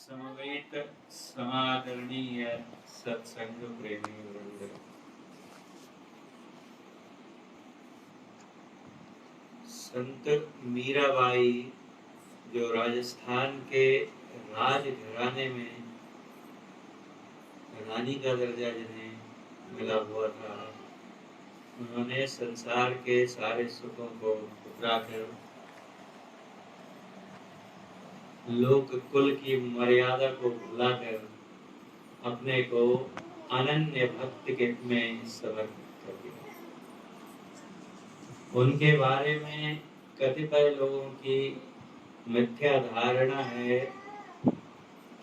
समवेत समादरणीय सत्संग प्रेमी वृंद, संत मीराबाई जो राजस्थान के राजघराने में रानी का दर्जा जिन्हें मिला हुआ था, उन्होंने संसार के सारे सुखों को ठुकराकर लोक कुल की मर्यादा को भुलाकर अपने को अनन्य भक्त के में समर्पित कर दिया। उनके बारे में कतिपय लोगों की मिथ्या धारणा है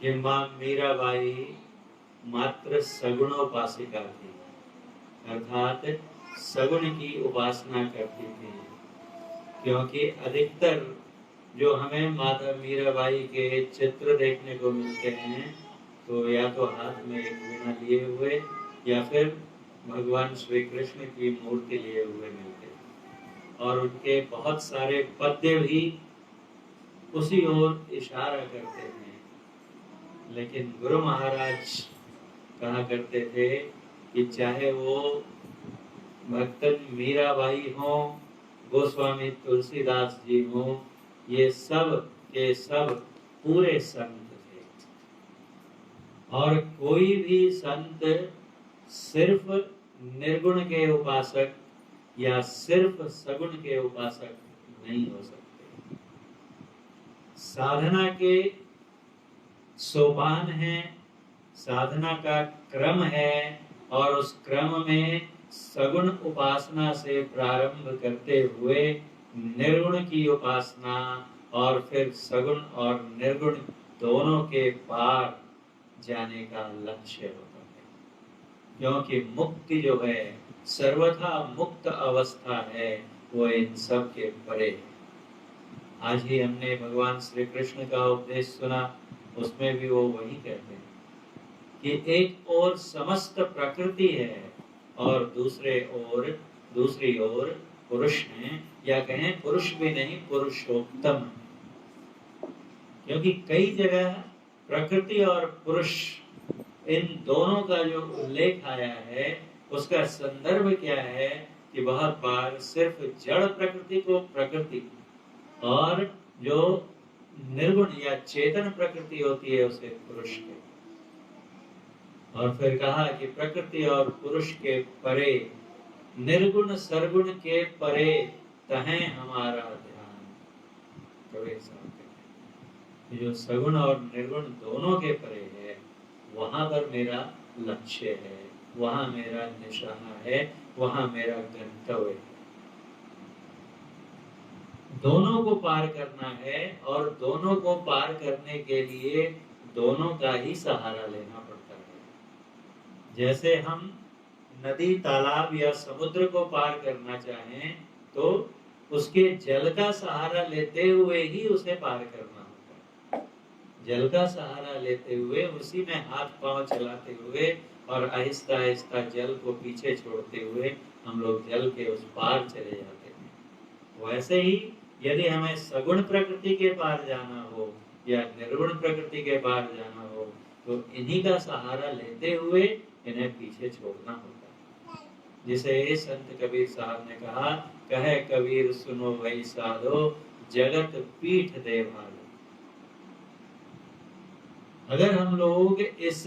कि मां मीराबाई मात्र सगुणोपासिका थी, अर्थात सगुण की उपासना करती थी, क्योंकि अधिकतर जो हमें माता मीराबाई के चित्र देखने को मिलते हैं तो या तो हाथ में एक वीणा लिए हुए या फिर भगवान श्री कृष्ण की मूर्ति लिए हुए मिलते हैं, और उनके बहुत सारे पद्य भी उसी ओर इशारा करते हैं। लेकिन गुरु महाराज कहा करते थे कि चाहे वो भक्तन मीराबाई हो, गोस्वामी तुलसीदास जी हो, ये सब के सब पूरे संत थे, और कोई भी संत सिर्फ निर्गुण के उपासक या सिर्फ सगुण के उपासक नहीं हो सकते। साधना के सोपान है, साधना का क्रम है, और उस क्रम में सगुण उपासना से प्रारंभ करते हुए निर्गुण की उपासना और फिर सगुण और निर्गुण दोनों के पार जाने का लक्ष्य होता है, क्योंकि मुक्ति जो है, सर्वथा मुक्त अवस्था है, वो इन सब के परे है। आज ही हमने भगवान श्री कृष्ण का उपदेश सुना, उसमें भी वो वही कहते हैं कि एक ओर समस्त प्रकृति है और दूसरी ओर पुरुष हैं, या कहें पुरुष भी नहीं, पुरुषोत्तम। क्योंकि कई जगह प्रकृति और पुरुष इन दोनों का जो उल्लेख आया है, उसका संदर्भ क्या है कि बहुत बार सिर्फ जड़ प्रकृति को प्रकृति, और जो निर्गुण या चेतन प्रकृति होती है उसे पुरुष के, और फिर कहा कि प्रकृति और पुरुष के परे, निर्गुण सरगुण के परे तहें हमारा ध्यान। कबीर साहब कहते हैं जो सगुण और निर्गुण दोनों के परे है, वहां पर मेरा लक्ष्य है, वहां मेरा निशाना है, वहां मेरा गंतव्य है। दोनों को पार करना है, और दोनों को पार करने के लिए दोनों का ही सहारा लेना पड़ता है। जैसे हम नदी, तालाब या समुद्र को पार करना चाहें तो उसके जल का सहारा लेते हुए ही उसे पार करना होता है। जल का सहारा लेते हुए, उसी में हाथ पांव चलाते हुए और आहिस्ता आहिस्ता जल को पीछे छोड़ते हुए हम लोग जल के उस पार चले जाते हैं। वैसे ही यदि हमें सगुण प्रकृति के पार जाना हो या निर्गुण प्रकृति के पार जाना हो, तो इन्हीं का सहारा लेते हुए इन्हें पीछे छोड़ना होता है। जिसे संत कबीर साहब ने कहा, कहे कबीर सुनो भाई साधो, जगत पीठ दे भालो। अगर हम लोग इस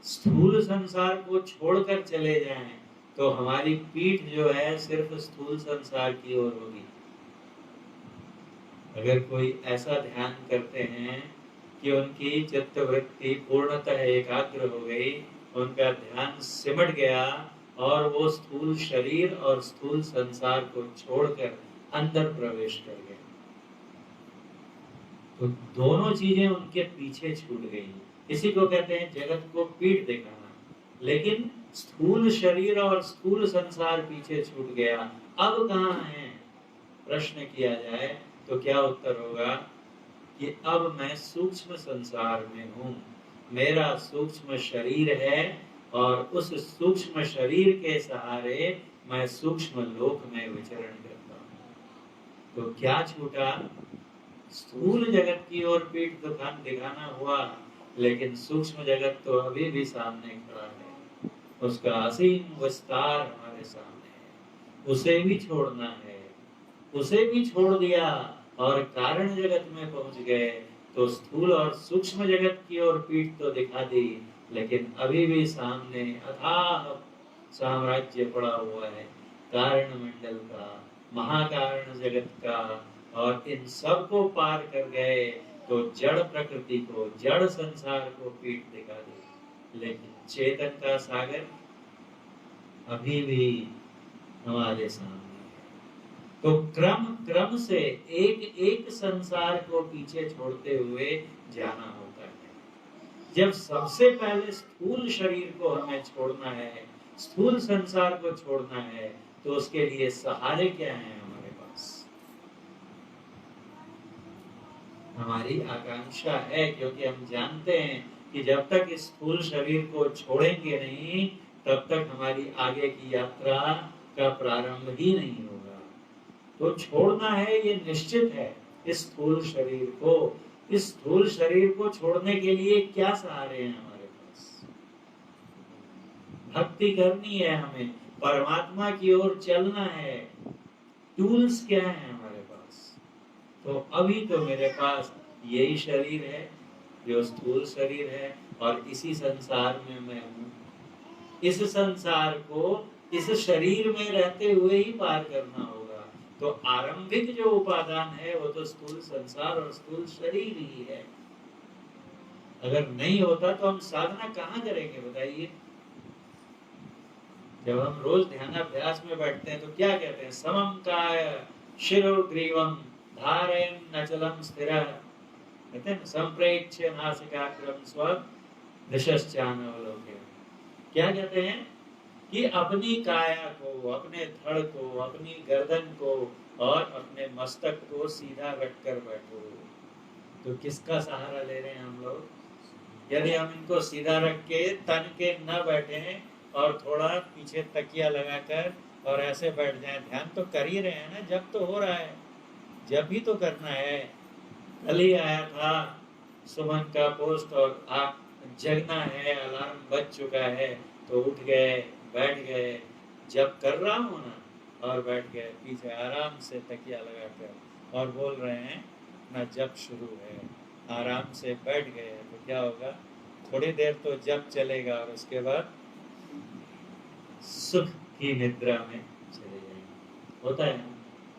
स्थूल संसार को छोड़कर चले जाएं, तो हमारी पीठ जो है सिर्फ स्थूल संसार की ओर होगी। अगर कोई ऐसा ध्यान करते हैं कि उनकी चित्तवृत्ति पूर्णतः एकाग्र हो गई, उनका ध्यान सिमट गया और वो स्थूल शरीर और स्थूल संसार को छोड़कर अंदर प्रवेश कर गए, तो दोनों चीजें उनके पीछे छूट गई। इसी को कहते हैं जगत को पीठ दिखाना। लेकिन स्थूल शरीर और स्थूल संसार पीछे छूट गया, अब कहाँ है प्रश्न किया जाए तो क्या उत्तर होगा कि अब मैं सूक्ष्म संसार में हूँ, मेरा सूक्ष्म शरीर है, और उस सूक्ष्म शरीर के सहारे मैं सूक्ष्म लोक में विचरण करता हूँ। तो क्या छूटा स्थूल जगत की ओर पीठ दिखाना हुआ, लेकिन सूक्ष्म जगत तो अभी भी सामने खड़ा है, उसका असीम विस्तार हमारे सामने है, उसे भी छोड़ना है। उसे भी छोड़ दिया और कारण जगत में पहुंच गए तो स्थूल और सूक्ष्म जगत की ओर पीठ तो दिखा दी, लेकिन अभी भी सामने अथाह साम्राज्य पड़ा हुआ है, कारण मंडल का, महाकारण जगत का, और इन सब को पार कर गए तो जड़ प्रकृति को, जड़ संसार को पीठ दिखा दी, लेकिन चेतन का सागर अभी भी हमारे सामने। तो क्रम क्रम से एक एक संसार को पीछे छोड़ते हुए जाना होता है। जब सबसे पहले स्थूल शरीर को हमें छोड़ना है, स्थूल संसार को छोड़ना है, तो उसके लिए सहारे क्या हैं हमारे पास? हमारी आकांक्षा है, क्योंकि हम जानते हैं कि जब तक इस स्थूल शरीर को छोड़ेंगे नहीं, तब तक हमारी आगे की यात्रा का प्रारंभ ही नहीं होगा। तो छोड़ना है, ये निश्चित है, इस स्थूल शरीर को। इस स्थूल शरीर को छोड़ने के लिए क्या सहारे हैं हमारे पास? भक्ति करनी है, हमें परमात्मा की ओर चलना है। टूल्स क्या है हमारे पास? तो अभी तो मेरे पास यही शरीर है जो स्थूल शरीर है, और इसी संसार में मैं हूँ। इस संसार को इस शरीर में रहते हुए ही पार करना होगा। तो आरंभिक जो उपादान है वो तो स्थूल संसार और स्थूल शरीर ही है। अगर नहीं होता तो हम साधना कहाँ करेंगे बताइए? जब हम रोज ध्यानाभ्यास में बैठते हैं तो क्या कहते हैं? समम काय शिरो ग्रीवम धारयन् अचलम स्थिरः, कहते हैं संप्रेक्ष्य नासिकाग्रम स्वदिशश्चानवलोकयन्। क्या कहते हैं? कि अपनी काया को, अपने धड़ को, अपनी गर्दन को और अपने मस्तक को सीधा रखकर बैठो। तो किसका सहारा ले रहे हैं हम लोग? यदि हम इनको सीधा रख के तन के न बैठे और थोड़ा पीछे तकिया लगाकर और ऐसे बैठ जाएं, ध्यान तो कर ही रहे हैं ना, जब तो हो रहा है, जब भी तो करना है। कल ही आया था सुमन का पोस्ट और आप जगना है, अलार्म बज चुका है, तो उठ गए, बैठ गए, जब कर रहा हूँ ना, और बैठ गए पीछे आराम से तकिया लगाकर और बोल रहे हैं ना जब शुरू है। आराम से बैठ गए तो क्या होगा? थोड़ी देर तो जब चलेगा और उसके बाद सुख की निद्रा में चले जाएंगे। होता है ना?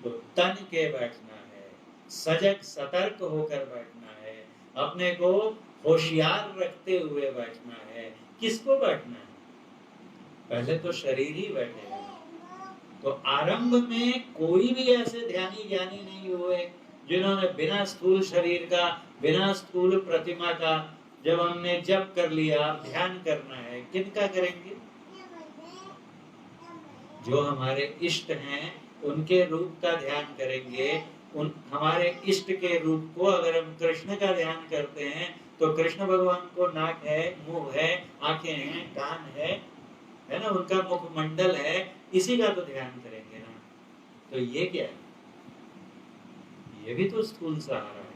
तो तन के बैठना है, सजग सतर्क होकर बैठना है, अपने को होशियार रखते हुए बैठना है। किसको बैठना है? पहले तो शरीर ही बैठेगा। तो आरंभ में कोई भी ऐसे ध्यानी ज्ञानी नहीं हुए जिन्होंने बिना स्थूल शरीर का, बिना स्थूल प्रतिमा का, जब हमने जप कर लिया, ध्यान करना है, किनका करेंगे? जो हमारे इष्ट हैं उनके रूप का ध्यान करेंगे। उन हमारे इष्ट के रूप को अगर हम कृष्ण का ध्यान करते हैं तो कृष्ण भगवान को नाक है, मुंह है, आंखें हैं, कान है ना, उनका मुखमंडल है, इसी का तो ध्यान करेंगे ना। तो ये क्या है? ये भी तो स्थूल सहारा है।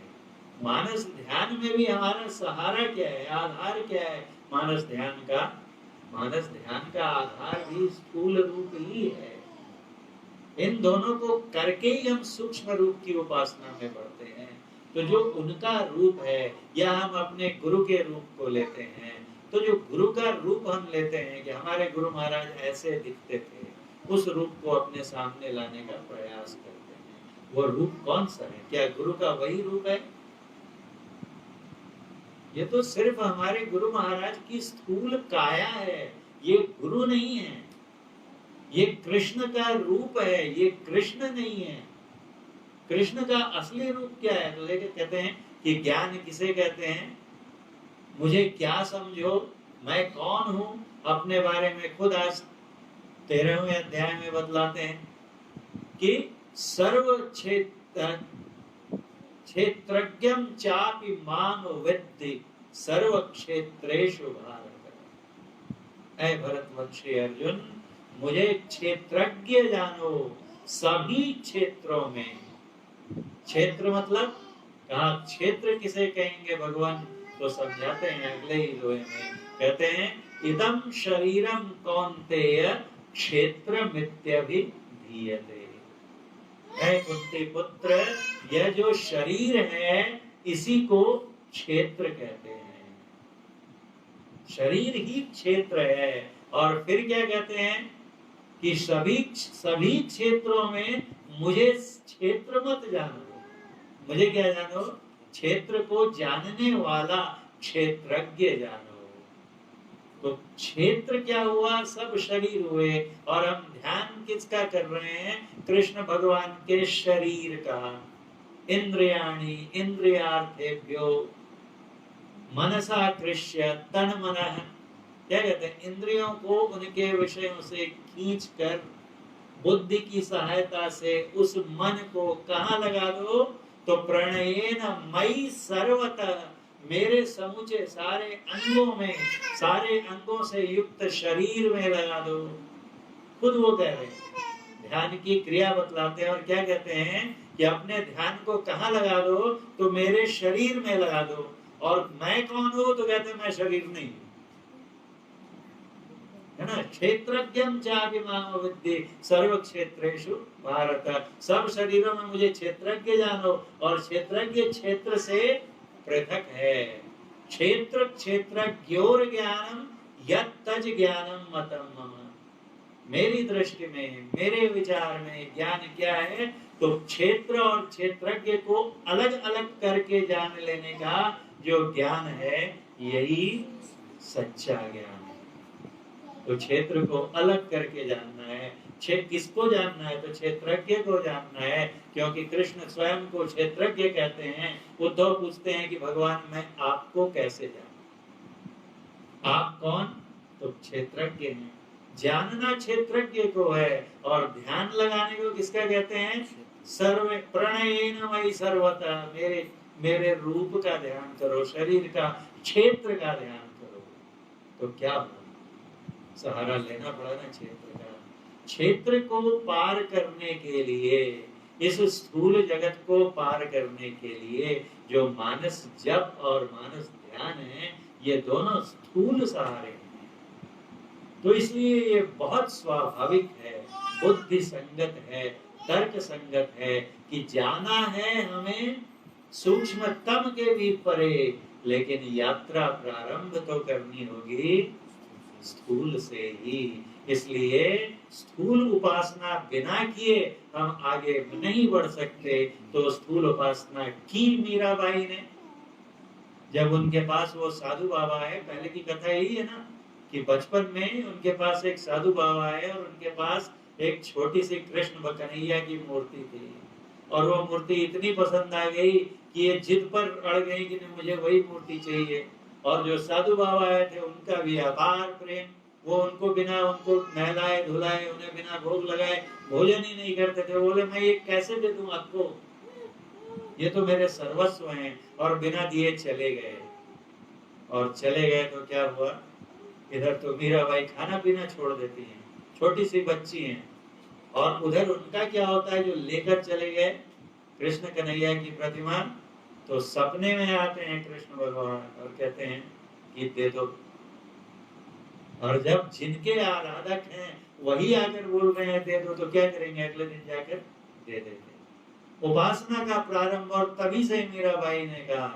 मानस ध्यान में भी हमारा सहारा क्या है, आधार क्या है मानस ध्यान का? मानस ध्यान का आधार भी स्थूल रूप ही है। इन दोनों को करके ही हम सूक्ष्म रूप की उपासना में बढ़ते हैं। तो जो उनका रूप है, या हम अपने गुरु के रूप को लेते हैं, तो जो गुरु का रूप हम लेते हैं कि हमारे गुरु महाराज ऐसे दिखते थे, उस रूप को अपने सामने लाने का प्रयास करते हैं। वो रूप कौन सा है? क्या गुरु का वही रूप है? ये तो सिर्फ हमारे गुरु महाराज की स्थूल काया है, ये गुरु नहीं है। ये कृष्ण का रूप है, ये कृष्ण नहीं है। कृष्ण का असली रूप क्या है? तो देखिए, कहते हैं कि ज्ञान किसे कहते हैं? मुझे क्या समझो, मैं कौन हूं, अपने बारे में खुद आज 13वें अध्याय में बतलाते हैं कि सर्व क्षेत्रज्ञम चापि माम विद्धि सर्व क्षेत्रेषु भारत। ऐ भरतवंशी अर्जुन, मुझे क्षेत्रज्ञ जानो सभी क्षेत्रों में। क्षेत्र मतलब कहा क्षेत्र किसे कहेंगे भगवान, तो समझाते हैं अगले ही दोहे में, कहते हैं इदं शरीरम कौन्तेय क्षेत्र मित्यभिधीयते। है कुंती पुत्र, यह जो शरीर है इसी को क्षेत्र कहते हैं। शरीर ही क्षेत्र है। और फिर क्या कहते हैं कि सभी क्षेत्रों में मुझे क्षेत्र मत जानो, मुझे क्या जानो, क्षेत्र को जानने वाला क्षेत्रज्ञ जानो। तो क्षेत्र क्या हुआ, सब शरीर हुए। और हम ध्यान किसका कर रहे हैं, कृष्ण भगवान के शरीर का। इंद्रियाणि इंद्रियार्थेभ्यो मनसा कृष्य तन मनः, क्या कहते हैं, इंद्रियों को उनके विषयों से खींचकर बुद्धि की सहायता से उस मन को कहाँ लगा दो, तो प्रणयेन मयि सर्वतः, मेरे समूचे सारे अंगों में, सारे अंगों से युक्त शरीर में लगा दो। खुद वो कह रहे हैं, ध्यान की क्रिया बतलाते हैं। और क्या कहते हैं कि अपने ध्यान को कहाँ लगा दो, तो मेरे शरीर में लगा दो। और मैं कौन हूं, तो कहते हैं मैं शरीर नहीं, है ना। क्षेत्रज्ञं चापि माम विद्धि सर्व क्षेत्रेषु भारत, सब शरीरों में मुझे क्षेत्रज्ञ जानो। और क्षेत्रज्ञ क्षेत्र से पृथक है। क्षेत्र क्षेत्रज्ञोर ज्ञानम यत्तज ज्ञानम मतम मम, मेरी दृष्टि में, मेरे विचार में ज्ञान क्या है, तो क्षेत्र और क्षेत्रज्ञ को अलग अलग करके जान लेने का जो ज्ञान है, यही सच्चा ज्ञान है। तो क्षेत्र को अलग करके जानना है। किसको जानना है, तो क्षेत्रज्ञ को जानना है, क्योंकि कृष्ण स्वयं को क्षेत्रज्ञ कहते हैं। उद्धव पूछते हैं कि भगवान मैं आपको कैसे जानूं, आप कौन, तो क्षेत्रज्ञ हैं। जानना क्षेत्रज्ञ को है, और ध्यान लगाने को किसका कहते हैं, सर्व प्रणयेन मयि सर्वतः, मेरे रूप का ध्यान करो, शरीर का, क्षेत्र का ध्यान करो। तो क्या हुआ, सहारा लेना पड़ा ना क्षेत्र का। क्षेत्र को पार करने के लिए, इस स्थूल जगत को पार करने के लिए जो मानस जप और मानस ध्यान है, ये दोनों स्थूल सहारे हैं। तो इसलिए ये बहुत स्वाभाविक है, बुद्धि संगत है, तर्क संगत है कि जाना है हमें सूक्ष्मतम के भी परे, लेकिन यात्रा प्रारंभ तो करनी होगी स्थूल से ही। इसलिए स्थूल उपासना बिना किए हम आगे नहीं बढ़ सकते। तो स्थूल उपासना की मीराबाई ने, जब उनके पास वो साधु बाबा है, पहले की कथा यही है ना, कि बचपन में उनके पास एक साधु बाबा है और उनके पास एक छोटी सी कृष्ण कन्हैया की मूर्ति थी। और वो मूर्ति इतनी पसंद आ गई कि ये जिद पर अड़ गई कि मुझे वही मूर्ति चाहिए। और जो साधु बाबा आए थे उनका भी अपार प्रेम, वो उनको बिना उनको नहलाए धुलाए, उन्हें बिना भोग लगाए भोजन ही नहीं करते थे। बोले मैं ये कैसे दे दूं आपको, ये तो मेरे सर्वस्व हैं। और बिना दिए चले गए। और चले गए तो क्या हुआ, इधर तो मीराबाई खाना पीना छोड़ देती हैं, छोटी सी बच्ची हैं। और उधर उनका क्या होता है, जो लेकर चले गए कृष्ण कन्हैया की प्रतिमा, तो सपने में आते हैं कृष्ण भगवान और कहते हैं कि दे दो। और जब जिनके आराधक हैं वही आकर बोल रहे हैं दे दो, तो क्या करेंगे, अगले दिन जाकर दे देते। उपासना का प्रारंभ, और तभी से मीराबाई ने कहा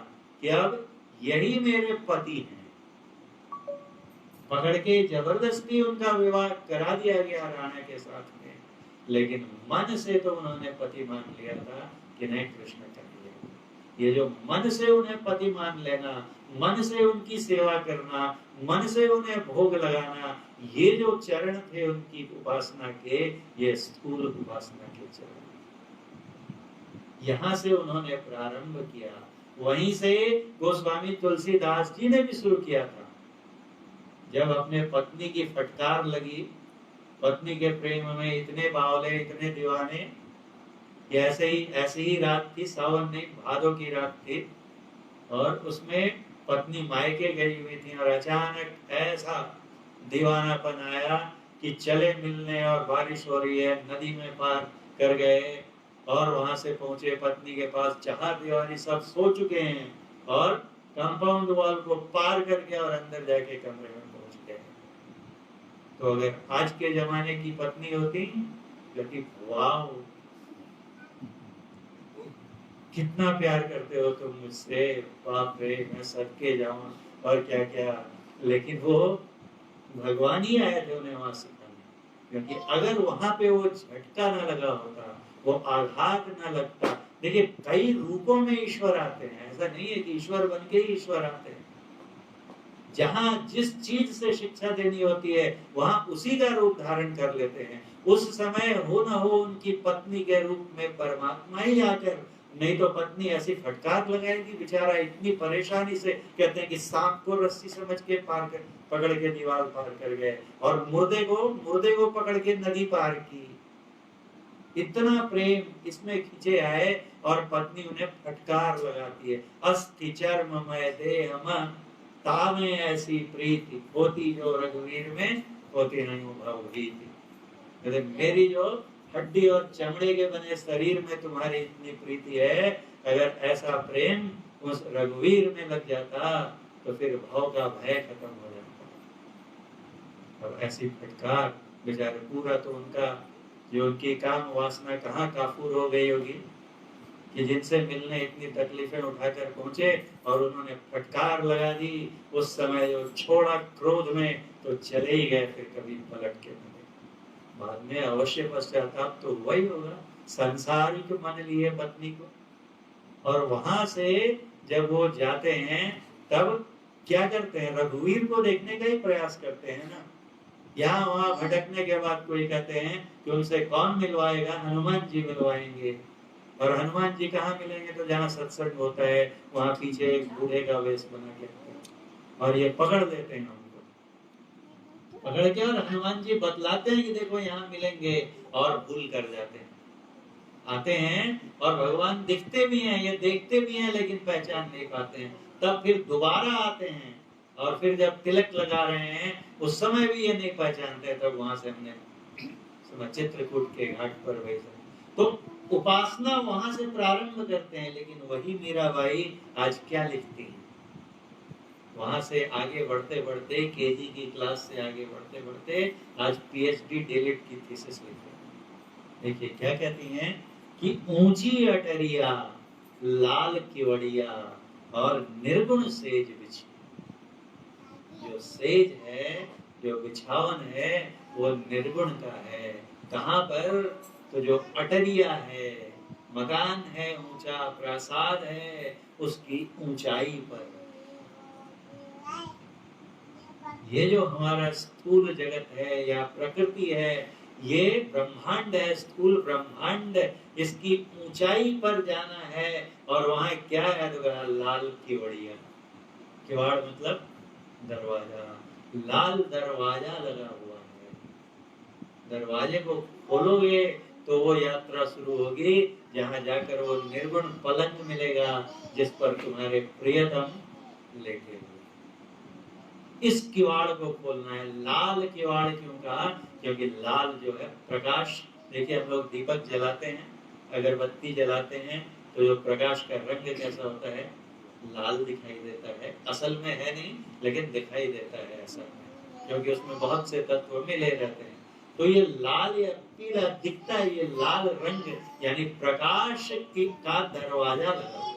कि अब यही मेरे पति हैं। पकड़ के जबरदस्ती उनका विवाह करा दिया गया राणा के साथ में, लेकिन मन से तो उन्होंने पति मान लिया था कि नहीं कृष्ण कन्हैया। ये जो मन से उन्हें पति मान लेना, मन से उनकी सेवा करना, मन से उन्हें भोग लगाना, ये जो चरण थे उनकी उपासना के, ये स्थूल उपासना के चरण। यहाँ से उन्होंने प्रारंभ किया। वहीं से गोस्वामी तुलसीदास जी ने भी शुरू किया था। जब अपने पत्नी की फटकार लगी, पत्नी के प्रेम में इतने बावले, इतने दीवाने, ऐसे ही रात थी, सावन नहीं भादों की रात थी, और उसमें पत्नी मायके गई हुई थी, और अचानक ऐसा दीवानापन आया कि चले मिलने, और बारिश हो रही है, नदी में पार कर गए, और वहां से पहुंचे पत्नी के पास, चार दीवारी सब सो चुके हैं और कंपाउंड वॉल को पार करके और अंदर जाके कमरे में पहुंच गए। तो अगर आज के जमाने की पत्नी होती, कहती वाह कितना प्यार करते हो तुम मुझसे, बाप रे मैं सदके जाऊं और क्या क्या। लेकिन वो भगवान ही आए थे उन्हें वहां सिखाने, क्योंकि अगर वहां पे वो झटका ना लगा होता, वो आघात ना लगता। देखिए कई रूपों में ईश्वर आते हैं, ऐसा नहीं है कि ईश्वर बन के ही ईश्वर आते हैं। जहां जिस चीज से शिक्षा देनी होती है वहां उसी का रूप धारण कर लेते हैं। उस समय हो न हो उनकी पत्नी के रूप में परमात्मा ही आकर, नहीं तो पत्नी ऐसी फटकार लगाएगी, बेचारा इतनी परेशानी से, कहते हैं कि सांप को रस्सी समझ के पार कर, पकड़ के दीवार पार कर गए, और मुर्दे को पकड़ के नदी पार की। इतना प्रेम इसमें खींचे आए और पत्नी उन्हें फटकार लगाती है, अस्थि चर्ममय देह मन तामे ऐसी प्रीति होती जो रघुवीर में होती नहीं भवभीति। कहते मेरी जो हड्डी और चमड़े के बने शरीर में तुम्हारी इतनी प्रीति है, अगर ऐसा प्रेम उस रघुवीर में लग जाता तो फिर भव का भय खत्म हो जाता। अब ऐसी फटकार, बेचारे पूरा तो उनका जो उनकी काम वासना कहाँ काफूर हो गई होगी कि जिनसे मिलने इतनी तकलीफें उठाकर पहुंचे और उन्होंने फटकार लगा दी। उस समय जो छोड़ा क्रोध में तो चले ही गए, फिर कभी पलट के नहीं। बाद में अवश्य पश्चाताप तो वही होगा, संसारिक मन लिए पत्नी को। और वहां से जब वो जाते हैं तब क्या करते हैं, रघुवीर को देखने का ही प्रयास करते हैं ना। यहाँ वहां भटकने के बाद कोई कहते हैं कि उनसे कौन मिलवाएगा, हनुमान जी मिलवाएंगे। और हनुमान जी कहाँ मिलेंगे, तो जहाँ सत्संग होता है वहां पीछे एक बूढ़े का वेश बना के, और ये पकड़ लेते हैं उनको, पकड़ के और हनुमान जी बतलाते हैं कि देखो यहाँ मिलेंगे, और भूल कर जाते हैं। आते हैं और भगवान दिखते भी हैं, ये देखते भी हैं, लेकिन पहचान नहीं पाते हैं। तब फिर दोबारा आते हैं और फिर जब तिलक लगा रहे हैं उस समय भी ये नहीं पहचानते। तब वहां से हमने चित्रकूट के घाट पर भेजा। तो उपासना वहां से प्रारंभ करते हैं, लेकिन वही मीराबाई आज क्या लिखती है, वहां से आगे बढ़ते बढ़ते, केजी की क्लास से आगे बढ़ते बढ़ते आज पीएचडी डीलिट की थीसिस लिख रहे हैं। देखिए क्या कहती हैं कि ऊंची अटरिया लाल किवड़िया और निर्गुण सेज बिछी। जो सेज है, जो बिछावन है, वो निर्गुण का है। कहाँ पर, तो जो अटरिया है, मकान है ऊंचा, प्रासाद है, उसकी ऊंचाई पर। ये जो हमारा स्थूल जगत है या प्रकृति है, ये ब्रह्मांड है, स्थूल ब्रह्मांड, इसकी ऊंचाई पर जाना है। और वहां क्या है, तो लाल किवड़िया, किवाड़ मतलब दरवाजा, लाल दरवाजा लगा हुआ है। दरवाजे को खोलोगे तो वो यात्रा शुरू होगी, जहां जाकर वो निर्गुण पलंग मिलेगा जिस पर तुम्हारे प्रियतम लेटे हुए। इस किवाड़ को खोलना है। लाल किवाड़ क्यों कहा, क्योंकि लाल जो है प्रकाश। देखिए हम लोग दीपक जलाते हैं, अगरबत्ती जलाते हैं, तो जो प्रकाश का रंग कैसा होता है, लाल दिखाई देता है। असल में है नहीं, लेकिन दिखाई देता है ऐसा, क्योंकि उसमें बहुत से तत्व मिले रहते हैं। तो ये लाल या पीला दिखता है, ये लाल रंग यानी प्रकाश का दरवाजा लगा हुआ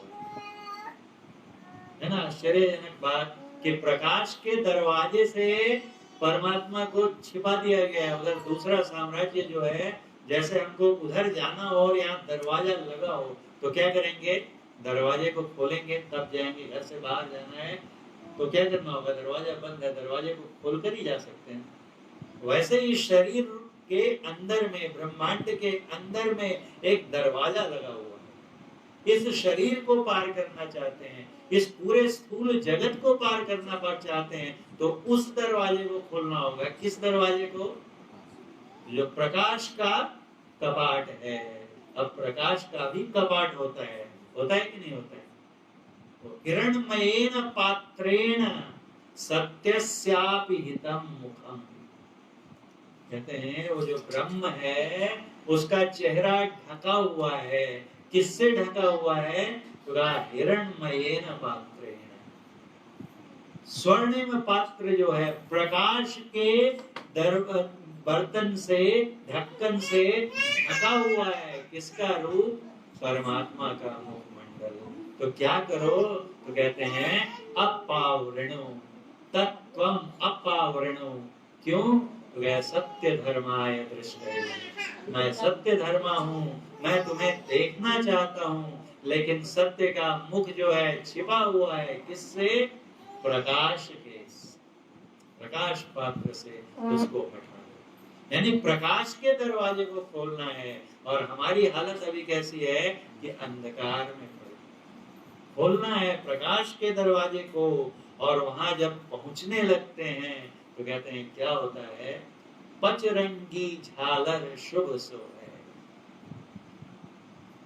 है ना। आश्चर्यजनक बात कि प्रकाश के दरवाजे से परमात्मा को छिपा दिया गया है। उधर दूसरा साम्राज्य जो है, जैसे हमको उधर जाना हो और यहाँ दरवाजा लगा हो, तो क्या करेंगे, दरवाजे को खोलेंगे तब जाएंगे। घर से बाहर जाना है तो क्या करना होगा, दरवाजा बंद है, दरवाजे को खोलकर ही जा सकते हैं। वैसे ही शरीर के अंदर में, ब्रह्मांड के अंदर में एक दरवाजा लगा हुआ है। इस शरीर को पार करना चाहते हैं, इस पूरे स्थूल जगत को पार करना चाहते हैं, तो उस दरवाजे को खोलना होगा। किस दरवाजे को, जो प्रकाश का कपाट है। अब प्रकाश का भी कपाट होता है कि नहीं होता है। तो हिरण्मयेन पात्रेण सत्यस्यापि हितम मुखम। कहते हैं वो जो ब्रह्म है उसका चेहरा ढका हुआ है। किससे ढका हुआ है? तो हिरण्मयेन पात्रेण, स्वर्णिम पात्र जो है प्रकाश के बर्तन से, ढक्कन से ढका हुआ है। किसका रूप? परमात्मा का मुखमंडल। तो क्या करो? तो कहते हैं अपावृणो तत्त्वम अपावृणो। क्यों? तो कह सत्य धर्माय दृष्टये, मैं सत्य धर्मा हूँ, मैं तुम्हें देखना चाहता हूँ, लेकिन सत्य का मुख जो है छिपा हुआ है। किससे? प्रकाश के, प्रकाश पात्र से उसको हटा दो। यानी प्रकाश के दरवाजे को खोलना है। और हमारी हालत अभी कैसी है कि अंधकार में पड़े। खोलना है प्रकाश के दरवाजे को। और वहां जब पहुंचने लगते हैं तो कहते हैं क्या होता है? पचरंगी झालर शुभ सो है।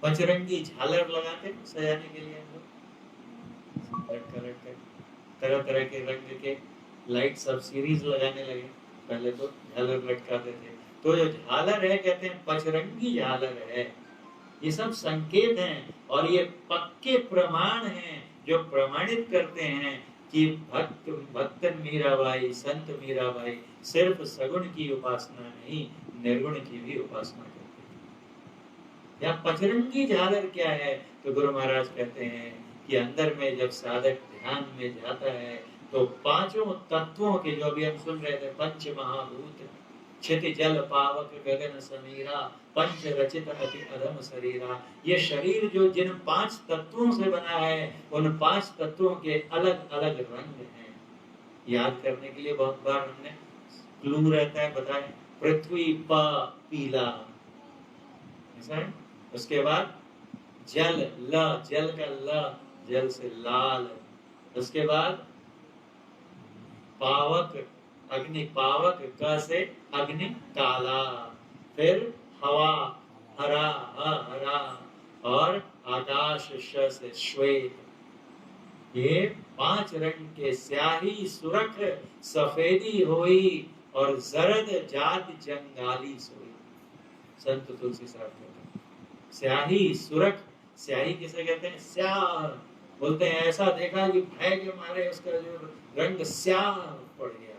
पचरंगी झालर लगाते सजाने के लिए हम लोग, तरह तरह के रंग के लाइट सब सीरीज लगाने लगे। पहले तो झालर लटकाते थे। तो जो झालर है कहते हैं पचरंगी झालर है। ये सब संकेत हैं और ये पक्के प्रमाण हैं जो प्रमाणित करते हैं कि भक्तन मीराबाई, संत मीराबाई सिर्फ सगुण की उपासना नहीं, निर्गुण की भी उपासना करते हैं। या पचरंगी झालर क्या है? तो गुरु महाराज कहते हैं कि अंदर में जब साधक ध्यान में जाता है तो पांचों तत्वों के, जो भी हम सुन रहे थे, पंच महाभूत, क्षिति जल पावक गगन समीरा, पंच रचित अति अधम शरीरा। ये शरीर जो जिन पांच तत्वों से बना है, उन पांच तत्वों के अलग अलग रंग हैं। याद करने के लिए बहुत बार हमने क्लू रहता है, बताएं। पृथ्वी पीला, ऐसा है। उसके बाद जल, ल, जल का ल, जल से लाल। उसके बाद पावक, अग्नि पावक, क से अग्नि काला। फिर हवा हरा, हरा। और आकाश, श से श्वेत। ये पांच रंग के स्याही सुरख सफेदी होई और जरद जात जंगाली सोई। संत तुलसी साहब कहते हैं स्याही सुरख। स्याही किसे कहते हैं? स्याह बोलते हैं। ऐसा देखा कि भय के मारे उसका जो रंग स्याह पड़ गया।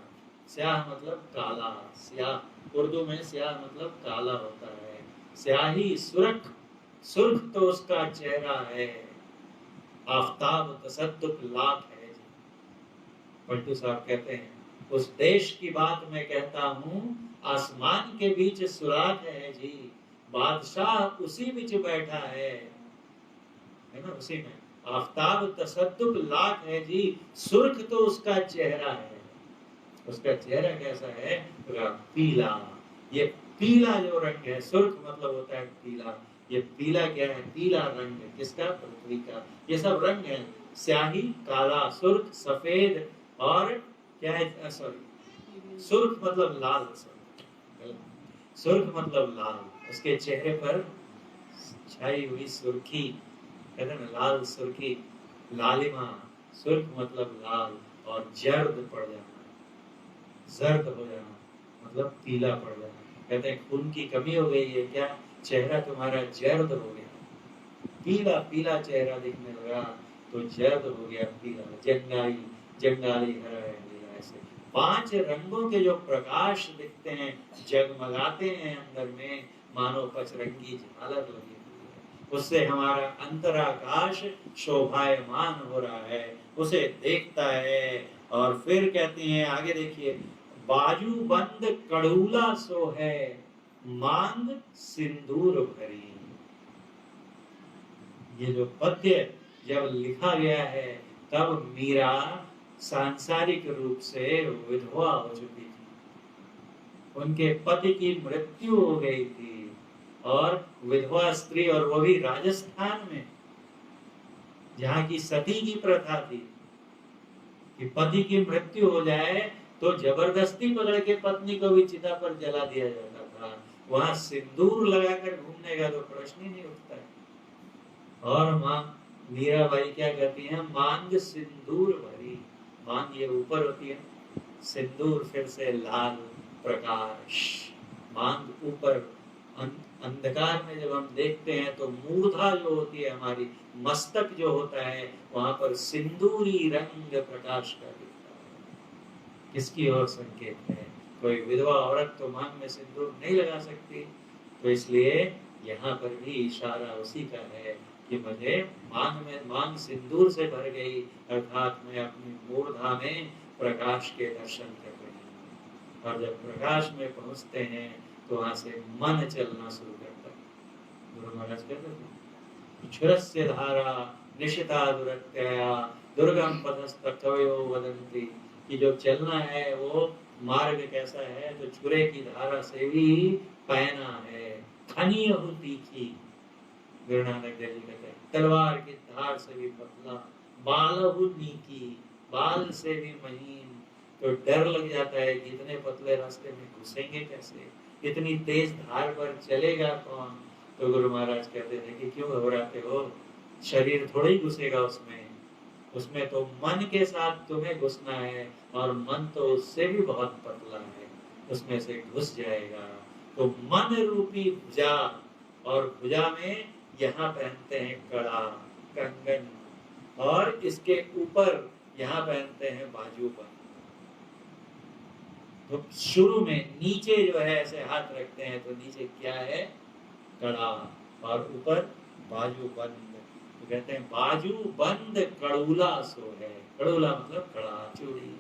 स्याह मतलब काला। स्याह उर्दू में स्याह मतलब काला होता है। स्याही सुरख, सुर्ख तो उसका चेहरा है। आफताब तसद्दुक लाख है। पलटू साहब कहते हैं उस देश की बात मैं कहता हूँ, आसमान के बीच सुराख है जी, बादशाह उसी बीच बैठा है ना, उसी में। आफताब तसद्दुक लाख है जी, सुर्ख तो उसका चेहरा है। उसका चेहरा कैसा है? पीला। ये पीला जो रंग है, सुर्ख मतलब होता है पीला। ये पीला क्या है? पीला रंग है। किसका? पृथ्वी का। ये सब रंग है। स्याही, काला, सुर्ख, सफेद और क्या है? सॉरी, सुर्ख मतलब लाल। सुर्ख मतलब लाल। उसके चेहरे पर छाई हुई सुर्खी, कहते हैं ना, लाल सुर्खी, लालिमा। सुर्ख मतलब लाल और जर्द पड़ जाना, जर्द हो जाना मतलब पीला पड़ जाना। कहते हैं खून की कमी हो गई है क्या? चेहरा तुम्हारा जर्द हो गया, पीला पीला चेहरा दिखने लगा तो जर्द हो गया, पीला। जंगाली, जंगाली हरा है नीला। ऐसे पांच रंगों के जो प्रकाश दिखते हैं, जगमगाते हैं अंदर में, मानो पचरंगी झालर लगी हुई है। उससे हमारा अंतराकाश शोभायमान हो रहा है, उसे देखता है। और फिर कहती हैं आगे देखिए, बाजू बंद कड़ूला सो है, मांग सिंदूर भरी। ये जो पद्य जब लिखा गया है तब मीरा सांसारिक रूप से विधवा हो चुकी थी। उनके पति की मृत्यु हो गई थी और विधवा स्त्री, और वो भी राजस्थान में, जहाँ की सती की प्रथा थी कि पति की मृत्यु हो जाए तो जबरदस्ती पकड़ के पत्नी को भी चिता पर जला दिया जाता था। वहां सिंदूर लगाकर घूमने का तो प्रश्न ही नहीं उठता है। और मां मीराबाई क्या कहती हैं? मांग सिंदूर भरी। मांग ये ऊपर होती है, सिंदूर फिर से लाल प्रकाश। मांग ऊपर अंधकार में जब हम देखते हैं तो मूर्धा जो होती है हमारी, मस्तक जो होता है, वहां पर सिंदूरी रंग प्रकाश का दिखता है। किसकी ओर संकेत है? कोई विधवा औरत तो मांग में सिंदूर नहीं लगा सकती, तो इसलिए यहाँ पर भी इशारा उसी का है कि मुझे मांग सिंदूर से भर गई, अर्थात मैं अपनी मूर्धा में प्रकाश के दर्शन कर रही हूँ। और जब प्रकाश में पहुंचते हैं तो वहां से मन चलना शुरू करता है। गुरु महाराज कहते थे, क्षुरस्य धारा निशिता दुरत्यया दुर्गम पथस्तवयो वदन्ति, कि जो चलना है वो मार्ग कैसा है, तो छुरे की धारा से भी पैना है, खनी हो तीखी। गुरु नानक देव जी कहते हैं, तलवार की धार से भी पतला, बालहु नीकी, बाल से भी महीन। तो डर लग जाता है कि इतने पतले रास्ते में घुसेंगे कैसे, इतनी तेज धार पर चलेगा कौन। तो गुरु महाराज कहते थे कि क्यों घबराते हो, शरीर थोड़ा ही घुसेगा उसमें तो मन के साथ तुम्हें घुसना है, और मन तो उससे भी बहुत पतला है, उसमें से घुस जाएगा। तो मन रूपी भुजा, और भुजा में यहाँ पहनते हैं कड़ा कंगन, और इसके ऊपर यहाँ पहनते हैं बाजूबंद। तो शुरू में नीचे जो है ऐसे हाथ रखते हैं, तो नीचे क्या है, कड़ा, और ऊपर बाजूबंद। तो कहते हैं बाजूबंद कड़ूला सो है, कड़ूला मतलब कड़ा चूड़ी,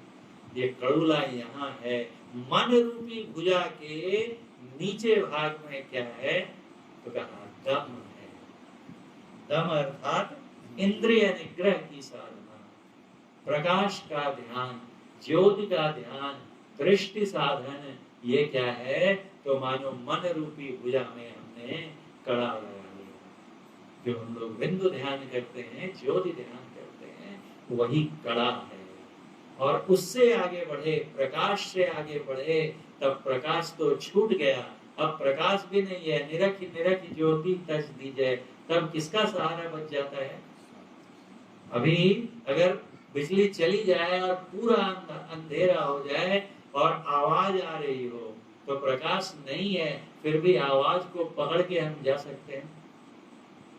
ये कड़ूला यहाँ है। मन रूपी भुजा के नीचे भाग में क्या है, तो कहा दम है। दम अर्थात इंद्रिय निग्रह की साधना, प्रकाश का ध्यान, ज्योति का ध्यान, दृष्टि साधन। ये क्या है, तो मानो मन रूपी भुजा में हमने कड़ा लगा लिया। जो हम लोग बिंदु ध्यान करते हैं, ज्योति ध्यान करते हैं, वही कड़ा है। और उससे आगे बढ़े, प्रकाश से आगे बढ़े, तब प्रकाश तो छूट गया, अब प्रकाश भी नहीं है, निरख निरख ज्योति तज दीजिए, तब किसका सहारा बच जाता है। अभी अगर बिजली चली जाए और पूरा अंधेरा हो जाए और आवाज आ रही हो, तो प्रकाश नहीं है, फिर भी आवाज को पकड़ के हम जा सकते हैं।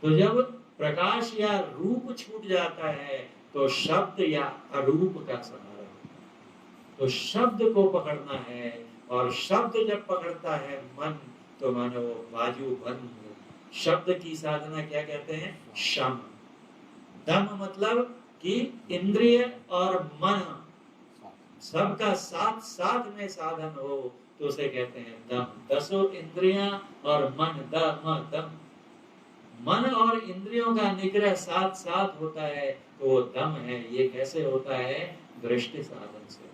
तो जब प्रकाश या रूप छूट जाता है, तो शब्द या अरूप का सहारा होता है। तो शब्द को पकड़ना है, और शब्द जब पकड़ता है मन, तो मानो बाजू बंद। शब्द की साधना क्या कहते हैं, शम। दम मतलब कि इंद्रिय और मन सबका साथ साथ में साधन हो, तो उसे कहते हैं दम। दसों इंद्रियां और मन, दम। मन और इंद्रियों का निग्रह साथ साथ होता है, तो वो दम है। ये कैसे होता है, दृष्टि साधन से।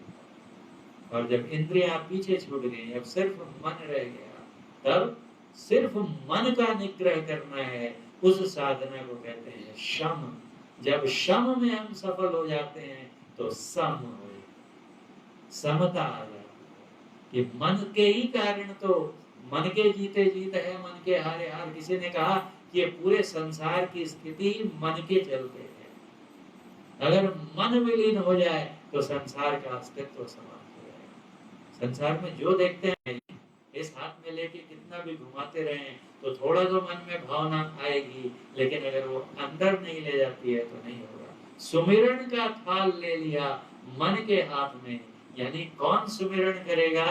और जब इंद्रियां पीछे छूट गई, अब सिर्फ मन रह गया, तब सिर्फ मन का निग्रह करना है, उस साधना को कहते हैं शम। जब शम में हम सफल हो जाते हैं, तो सम हो, समता आ जाती है। कि मन के ही कारण, तो मन के जीते जीत है, मन के हारे हार। किसी ने कहा कि ये पूरे संसार की स्थिति मन के चलते है। अगर मन विलीन हो जाए, तो संसार का अस्तित्व समाप्त हो जाएगा। संसार में जो देखते हैं, इस हाथ में लेके कितना भी घुमाते रहें, तो थोड़ा तो मन में भावना आएगी, लेकिन अगर वो अंदर नहीं ले जाती है, तो नहीं होगा। सुमिरन का थाल ले लिया मन के हाथ में, यानी कौन सुमिरन करेगा,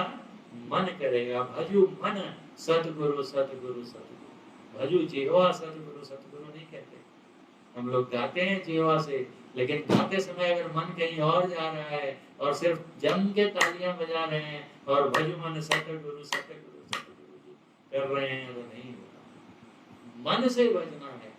मन करेगा। भजू मन सतगुरु सतगुरु सतगुरु। भजू जिह्वा सतगुरु सतगुरु नहीं कहते। हम लोग गाते हैं जिह्वा से, लेकिन गाते समय अगर मन कहीं और जा रहा है, और सिर्फ जम के तालियां बजा रहे हैं, और भजू मन सतगुरु सतगुरु सतगुरु जी कर रहे हैं, तो नहीं होगा। मन से बजना है।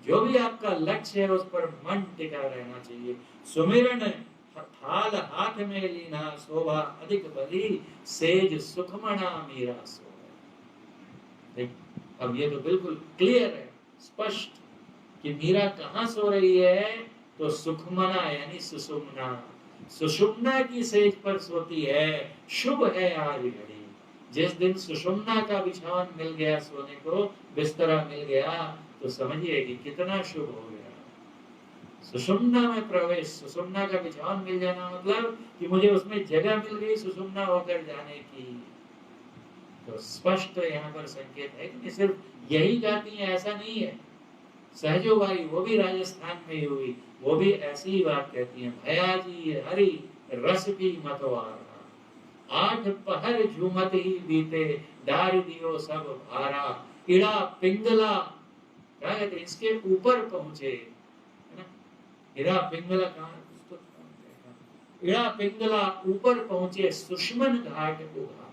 जो भी आपका लक्ष्य है, उस पर मन टिका रहना चाहिए। सुमिरन थाल हाथ में लीना, शोभा अधिक बली, सेज सुखमना मीरा सोए। अब ये तो बिल्कुल क्लियर है, स्पष्ट, कि मीरा कहाँ सो रही है, तो सुखमना यानी सुषुम्ना। सुषुम्ना की सेज पर सोती है। शुभ है आज घड़ी। जिस दिन सुषुम्ना का बिछावन मिल गया, सोने को बिस्तरा मिल गया, तो समझिए कि कितना शुभ हो गया। सुषुम्ना में प्रवेश, सुषुम्ना का बिछावन मिल जाना मतलब कि मुझे उसमें जगह मिल गई सुषुम्ना होकर जाने की। तो स्पष्ट यहाँ पर संकेत है कि सिर्फ यही गाती हैं ऐसा नहीं है। सहजो बाई वो भी राजस्थान में ही हुई, वो भी ऐसी ही बात कहती हैं, भया जी हरि रस की मतवारा, आठ पहर झूमत ही बीते, डार दियो सब भारा, इड़ा पिंगला, क्या कहते हैं, इसके ऊपर पहुंचे, है ना, इड़ा पिंगला कहाँ, इड़ा पिंगला ऊपर पहुंचे, सुषमन घाट उघारा।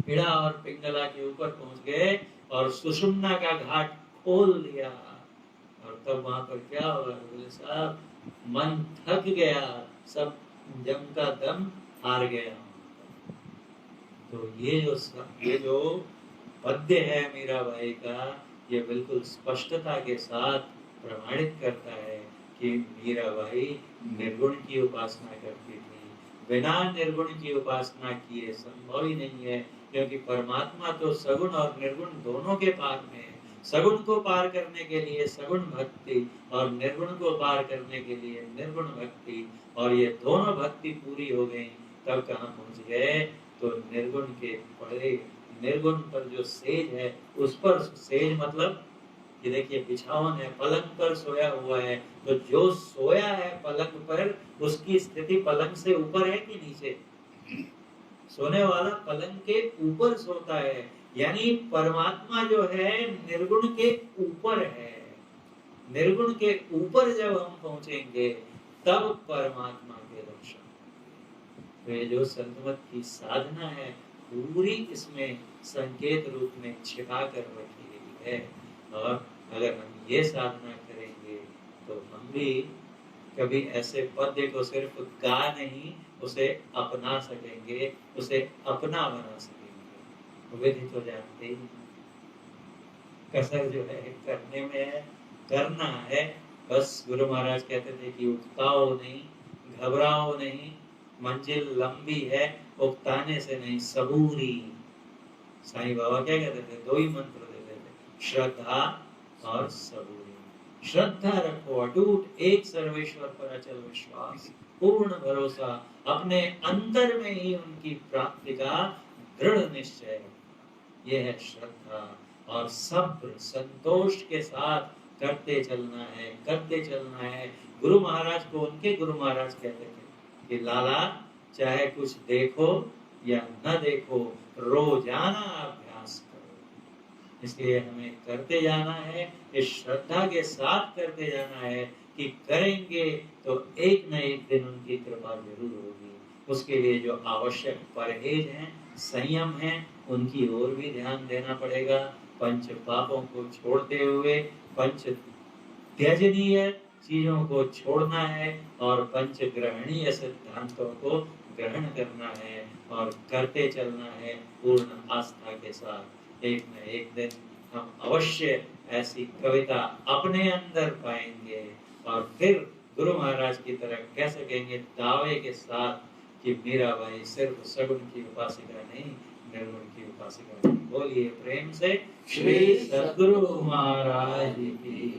इड़ा और पिंगला के ऊपर पहुंच गए और सुषुम्ना का घाट खोल दिया। और तब वहां पर क्या हुआ, बोले साहब मन थक गया, सब जम का दम हार गया। तो ये जो पद्य है मीराबाई का, ये बिल्कुल स्पष्टता के साथ प्रमाणित करता है कि मीराबाई निर्गुण की उपासना करती थी। बिना निर्गुण की उपासना किए संभव ही नहीं है, क्योंकि परमात्मा तो सगुण और निर्गुण दोनों के पार में है। सगुण को पार करने के लिए सगुण भक्ति और निर्गुण को पार करने के लिए निर्गुण भक्ति, और ये दोनों भक्ति पूरी हो गई तब कहाँ पहुंच गए, तो निर्गुण के परे, निर्गुण पर जो सेज है उस पर, सेज मतलब ये देखिए बिछावन है, पलंग पर सोया हुआ है, तो जो सोया है पलंग पर उसकी स्थिति पलंग से ऊपर है कि नीचे? सोने वाला पलंग के ऊपर सोता है, यानी परमात्मा जो है निर्गुण के ऊपर है। निर्गुण के ऊपर जब हम पहुंचेंगे तब परमात्मा के दर्शन। तो ये जो संतमत की साधना है पूरी इसमें संकेत रूप में छिपा कर रखी गई है। और अगर हम ये साधना करेंगे तो हम भी कभी ऐसे पद्य को सिर्फ गा नहीं, उसे अपना सकेंगे, उसे अपना बना सकेंगे। विधि तो जानते ही, कसर जो है करने में है, करना है। बस गुरु महाराज कहते थे कि उकताओ नहीं, घबराओ नहीं, मंजिल लंबी है, उकताने से नहीं, सबूरी। साईं बाबा क्या कहते थे, दो ही मंत्र देते थे, श्रद्धा और सबूरी। श्रद्धा रखो अटूट, एक सर्वेश्वर पर अचल विश्वास, पूर्ण भरोसा, अपने अंदर में ही उनकी प्राप्ति का दृढ़ निश्चय। यह है श्रद्धा। और सब्र, संतोष के साथ करते चलना है, करते चलना है। गुरु महाराज को उनके गुरु महाराज कहते थे कि लाला चाहे कुछ देखो या न देखो, रोजाना अभ्यास करो। इसलिए हमें करते जाना है, इस श्रद्धा के साथ करते जाना है कि करेंगे तो एक न एक दिन उनकी कृपा जरूर होगी। उसके लिए जो आवश्यक परहेज हैं, संयम है, उनकी ओर भी ध्यान देना पड़ेगा। पंच पापों को छोड़ते हुए पंच त्यजनीय चीजों को छोड़ना है और पंच ग्रहणीय सिद्धांतों को ग्रहण करना है और करते चलना है पूर्ण आस्था के साथ। एक न एक दिन हम अवश्य ऐसी कविता अपने अंदर पाएंगे और फिर गुरु महाराज की तरह कह सकेंगे दावे के साथ कि मीराबाई सिर्फ सगुण की उपासिका नहीं, निर्गुण की उपासिका नहीं। बोलिए प्रेम से श्री सद्गुरु महाराज की।